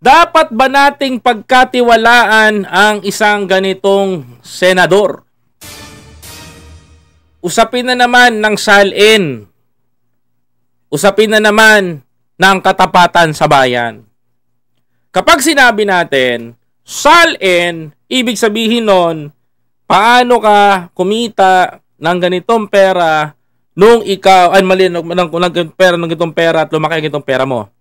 Dapat ba nating pagkatiwalaan ang isang ganitong senador? Usapin na naman ng salin. Usapin na naman ng katapatan sa bayan. Kapag sinabi natin, salin, ibig sabihin nun, paano ka kumita ng ganitong pera nung ikaw, ng ganitong pera at lumaki ang ganitong pera mo.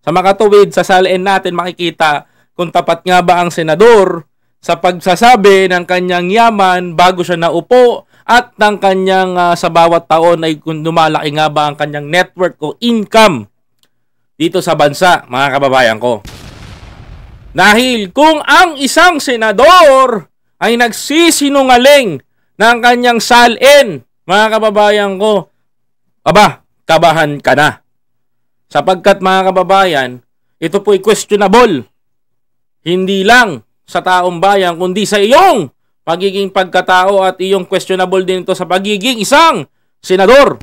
Sa makatuwid, sa salin natin makikita kung tapat nga ba ang senador sa pagsasabi ng kanyang yaman bago siya naupo at ng kanyang sa bawat taon ay kung lumalaki nga ba ang kanyang network o income dito sa bansa, mga kababayan ko. Dahil kung ang isang senador ay nagsisinungaling ng kanyang salin, mga kababayan ko, kabahan ka na. Sapagkat mga kababayan, ito po'y questionable. Hindi lang sa taong bayan, kundi sa iyong pagiging pagkatao at iyong questionable din ito sa pagiging isang senador.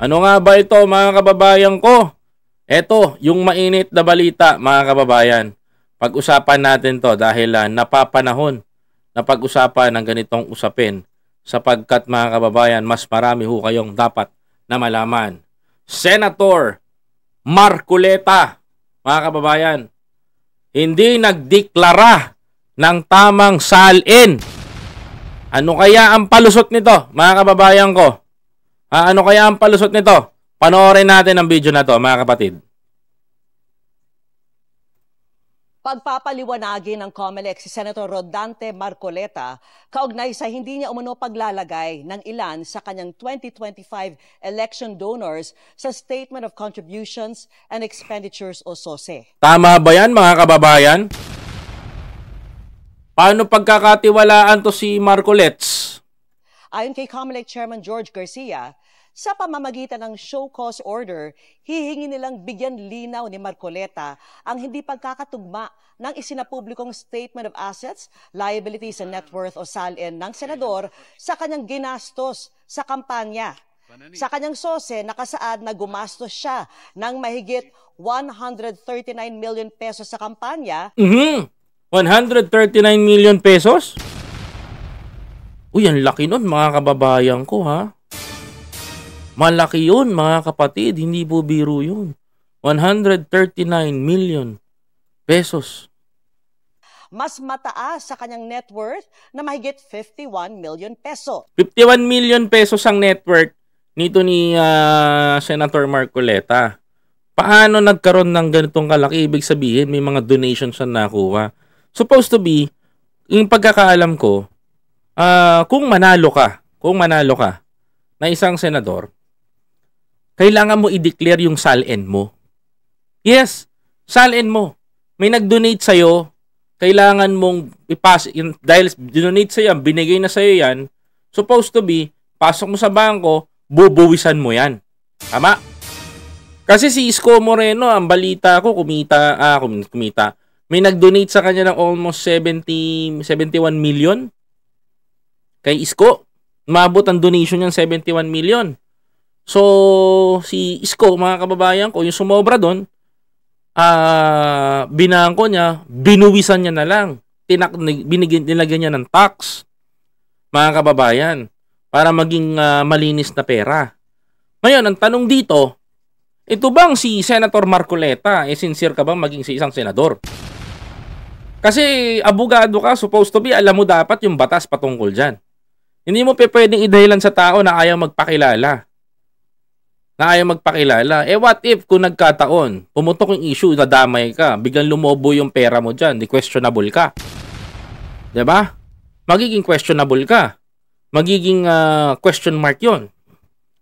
Ano nga ba ito mga kababayan ko? Ito, yung mainit na balita mga kababayan. Pag-usapan natin to dahil napapanahon na pag-usapan ng ganitong usapin. Sapagkat mga kababayan, mas marami ho kayong dapat na malaman. Senator Marcoleta, mga kababayan, hindi nagdeklara ng tamang salin. Ano kaya ang palusot nito, mga kababayan ko? Ano kaya ang palusot nito? Panoorin natin ang video na to, mga kapatid. Pagpapaliwanagin ng COMELEC si Senator Rodante Marcoleta kaugnay sa hindi niya umano paglalagay ng ilan sa kanyang 2025 election donors sa Statement of Contributions and Expenditures o SOSE. Tama ba yan mga kababayan? Paano pagkakatiwalaan to si Marcolets? Ayon kay COMELEC Chairman George Garcia, sa pamamagitan ng show cause order, hihingi nilang bigyan linaw ni Marcoleta ang hindi pagkakatugma ng isinapublikong Statement of Assets, Liabilities and Net Worth o SALN ng senador sa kanyang ginastos sa kampanya. Sa kanyang SOSE, nakasaad na gumastos siya ng mahigit 139 million pesos sa kampanya. 139 million pesos? Uy, ang laki nun mga kababayan ko ha. Malaki yun, mga kapatid. Hindi po biro yun. 139 million pesos. Mas mataas sa kanyang net worth na mahigit 51 million peso. 51 million pesos ang net worth nito ni Senator Marcoleta. Paano nagkaroon ng ganitong kalaki? Ibig sabihin, may mga donations na nakuha. Supposed to be, yung pagkakaalam ko, kung manalo ka na isang senador, kailangan mo i-declare yung SALN mo. Yes, SALN mo. May nag-donate sa'yo, kailangan mong ipas, dahil dinonate sa'yo, binigay na sa'yo yan, supposed to be, pasok mo sa bangko, bubuwisan mo yan. Tama? Kasi si Isko Moreno, ang balita ko, kumita. May nag-donate sa kanya ng almost 71 million. Kay Isko, umabot ang donation niyan 71 million. So, si Isko, mga kababayan ko, yung sumobra doon, binangko niya, binuwisan niya na lang. Nilagyan niya ng tax, mga kababayan, para maging malinis na pera. Ngayon, ang tanong dito, ito bang si Senator Marcoleta, sincere ka bang maging si isang senador? Kasi abogado ka, supposed to be, alam mo dapat yung batas patungkol dyan. Hindi mo pwedeng idahilan sa tao na ayaw magpakilala. What if kung nagkataon, pumutok yung issue, nadamay ka, biglang lumobo yung pera mo dyan, di questionable ka. Diba? Magiging questionable ka. Magiging question mark yun.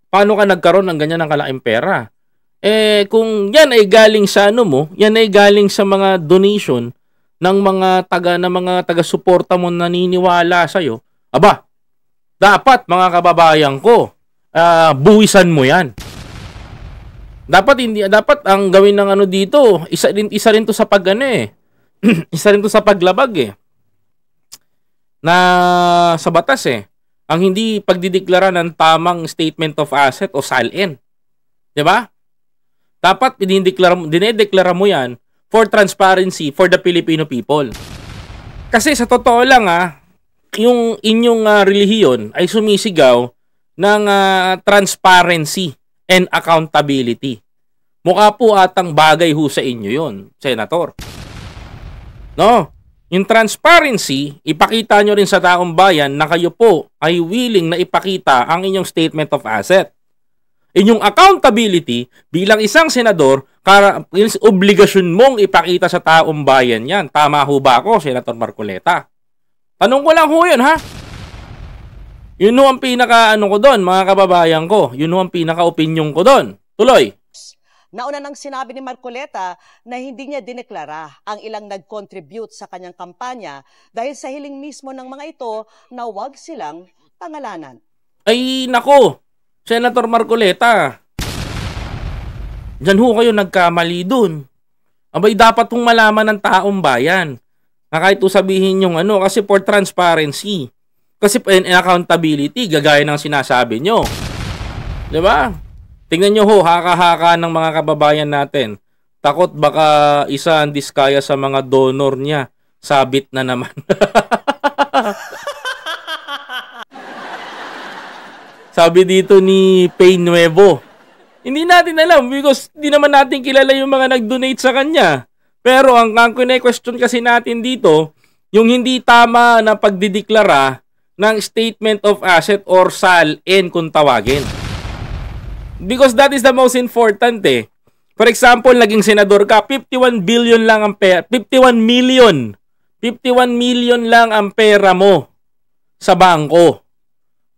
Paano ka nagkaroon ng ganyan ng kalaking pera? Kung yan ay galing sa yan ay galing sa mga donation ng mga taga-suporta mo naniniwala sa'yo, dapat mga kababayan ko, buwisan mo yan. Dapat ang gawin ng dito, isa rin to sa isa rin to sa paglabag na sa batas ang hindi pagdideklara ng tamang statement of asset o SALN. 'Di ba? Dapat dinedeklara mo yan for transparency for the Filipino people. Kasi sa totoo lang yung inyong relihiyon ay sumisigaw ng transparency and accountability. Mukha po atang bagay ho sa inyo yun, Senator. No? Yung transparency, ipakita nyo rin sa taong bayan na kayo po ay willing na ipakita ang inyong statement of asset. Inyong accountability bilang isang senador, obligasyon mong ipakita sa taong bayan yan. Tama ho ba ako, Senator Marcoleta? Tanong ko lang ho yun, ha? Yun ho ang pinaka-ano ko doon, mga kababayan ko. Yun ho ang pinaka-opinion ko doon. Tuloy. Nauna nang sinabi ni Marcoleta na hindi niya dineklara ang ilang nag-contribute sa kanyang kampanya dahil sa hiling mismo ng mga ito na huwag silang pangalanan. Ay, nako, Senator Marcoleta. Diyan ho kayo nagkamali dun. Abay, dapat hong malaman ng taong bayan na kahit sabihin yung kasi for transparency. Kasi in accountability, gagaya ng sinasabi nyo. Diba? Tingnan nyo ho, haka-haka ng mga kababayan natin. Takot baka isa ang diskaya sa mga donor niya. Sabit na naman. Sabi dito ni Pay Nuevo, hindi natin alam because di naman natin kilala yung mga nag-donate sa kanya. Pero ang question kasi natin dito, yung hindi tama na pagdideklara ng statement of asset or SALN kung tawagin. Because that is the most important eh. For example, naging senador ka, 51 billion lang ang pera, 51 million. 51 million lang ang pera mo sa bangko.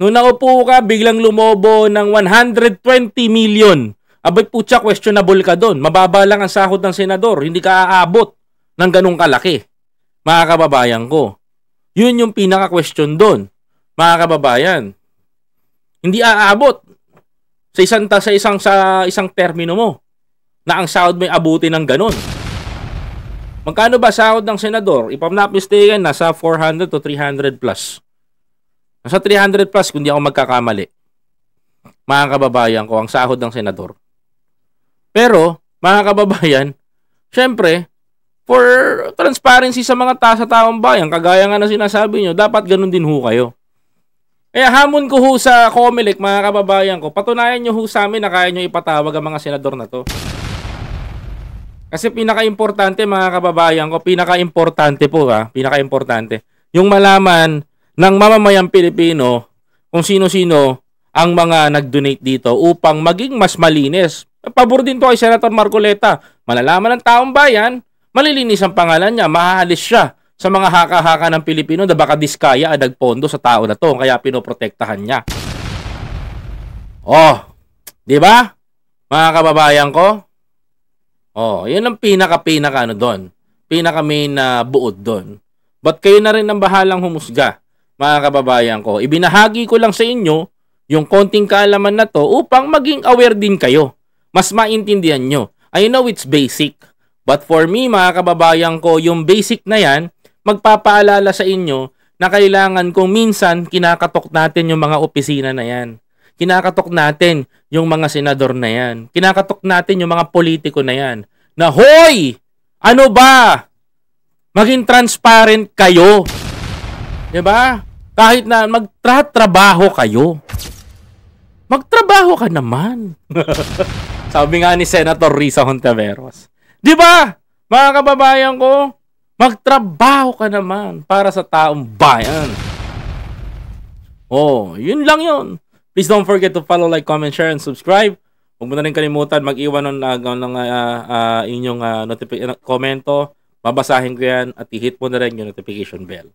Nung naupo ka, biglang lumobo ng 120 million. Abay putya, questionable ka doon. Mababa lang ang sahod ng senador. Hindi ka aabot ng ganung kalaki. Mga kababayan ko. Yun yung pinaka-question doon. Mga kababayan. Hindi aabot sa isang termino mo na ang sahod may abuti ng ganun. Magkano ba sahod ng senador? If I'm not mistaken, nasa 400 to 300 plus. Nasa 300 plus kung di ako magkakamali. Mga kababayan ko, ang sahod ng senador. Pero, mga kababayan, syempre, for transparency sa mga sa taong bayan, kagaya nga na sinasabi nyo, dapat ganun din ho kayo. Kaya hamon ko ho sa COMELEC, mga kababayan ko, patunayan nyo ho sa amin na kaya nyo ipatawag ang mga senador na to. Kasi pinaka-importante, mga kababayan ko, pinaka-importante, yung malaman ng mamamayang Pilipino kung sino-sino ang mga nag-donate dito upang maging mas malinis. Pabor din to kay Senator Marcoleta. Malalaman ng taong bayan, malilinis ang pangalan niya, mahahalis siya sa mga haka-haka ng Pilipino na baka diskaya nagpondo sa tao na to, kaya pinoprotektahan niya. Oh, di ba? Mga kababayan ko? Oh, yun ang pinaka doon. Pinaka main buod doon. But kayo na rin ang bahalang humusga, mga kababayan ko. Ibinahagi ko lang sa inyo yung konting kaalaman na to upang maging aware din kayo. Mas maintindihan nyo. I know it's basic. But for me, mga kababayan ko, yung basic na yan, magpapaalala sa inyo na kailangan kung minsan kinakatok natin yung mga opisina na yan. Kinakatok natin yung mga senador na yan. Kinakatok natin yung mga politiko na yan. Na, hoy! Ano ba? Maging transparent kayo. Diba? Kahit na magtrabaho kayo. Magtrabaho ka naman. Sabi nga ni Senator Risa Hontiveros. Diba? Mga kababayan ko, magtrabaho ka naman para sa taong bayan. Oh, yun lang yun. Please don't forget to follow, like, comment, share, and subscribe. Huwag mo na rin kalimutan mag-iwan ng inyong komento. Babasahin ko yan at i-hit mo na rin yung notification bell.